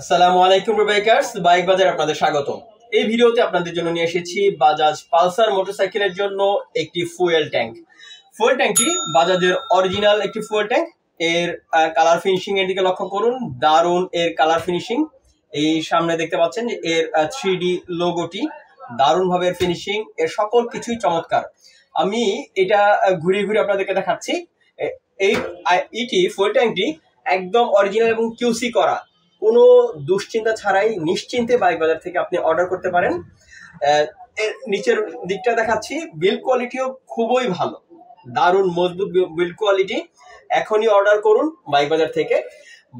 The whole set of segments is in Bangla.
আসসালামু আলাইকুম বাইকার্স, বাইক বাজারে আপনাদের স্বাগতম। এই ভিডিওতে আপনাদের জন্য নিয়ে এসেছি বাজাজ পালসার মোটরসাইকেলের জন্য একটি ফুয়েল ট্যাঙ্ক। ফুয়েল ট্যাঙ্কটি বাজাজের অরিজিনাল একটি ফুয়েল ট্যাঙ্ক। এর কালার ফিনিশিং এর দিকে লক্ষ্য করুন, দারুণ এর কালার ফিনিশিং। এই সামনে দেখতে পাচ্ছেন যে এর 3D লোগোটি দারুণভাবে ফিনিশিং, এর সকল কিছুই চমৎকার। আমি এটা ঘুরিয়ে ঘুরিয়ে আপনাদেরকে দেখাচ্ছি। এই ফুয়েল ট্যাঙ্কটি একদম অরিজিনাল এবং কিউসি করা, কোনো দুশ্চিন্তা ছাড়াই নিশ্চিন্তে বাইক বাজার থেকে আপনি অর্ডার করতে পারেন। এর নিচের দিকটা দেখাচ্ছি, বিল্ড কোয়ালিটিও খুবই ভালো, দারুণ মজবুত বিল্ড কোয়ালিটি। এখনই অর্ডার করুন বাইক বাজার থেকে।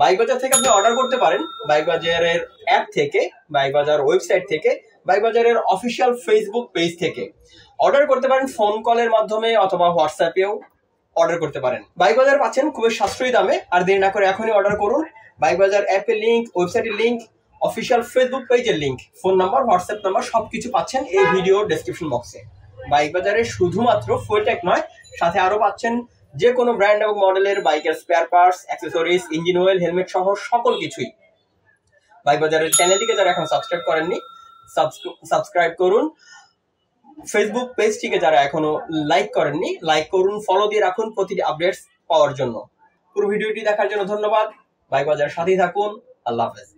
বাইক বাজার থেকে আপনি অর্ডার করতে পারেন বাইক বাজারের অ্যাপ থেকে, বাইক বাজার ওয়েবসাইট থেকে, বাইক বাজারের অফিসিয়াল ফেসবুক পেজ থেকে অর্ডার করতে পারেন, ফোন কলের মাধ্যমে অথবা হোয়াটসঅ্যাপেও অর্ডার করতে পারেন। বাইক বাজার পাচ্ছেন খুবই সাশ্রয়ী দামে। আর দেরি না করে এখনই অর্ডার করুন। বাইক বাজার অ্যাপের লিঙ্ক, ওয়েবসাইটের লিঙ্ক, অফিসিয়াল ফেসবুক পেজের link, phone number, WhatsApp number সবকিছু পাচ্ছেন এই ভিডিও ডেসক্রিপশন বক্সে। বাইক বাজারে শুধুমাত্র ফুয়েল ট্যাঙ্ক নয়, সাথে আরো পাচ্ছেন যে কোনো ব্র্যান্ড এবং মডেলের বাইকের spare parts, accessories, engine oil, helmet সহ সকল কিছুই। বাইক বাজারের চ্যানেলটিকে যারা এখন সাবস্ক্রাইব করেননি, সাবস্ক্রাইব করুন। ফেসবুক পেজটিকে যারা এখনো লাইক করেননি, লাইক করুন, ফলো দিয়ে রাখুন প্রতিটি আপডেটস পাওয়ার জন্য। পুরো ভিডিওটি দেখার জন্য ধন্যবাদ। বাইক বাজারের সাথেই থাকুন। আল্লাহ হাফেজ।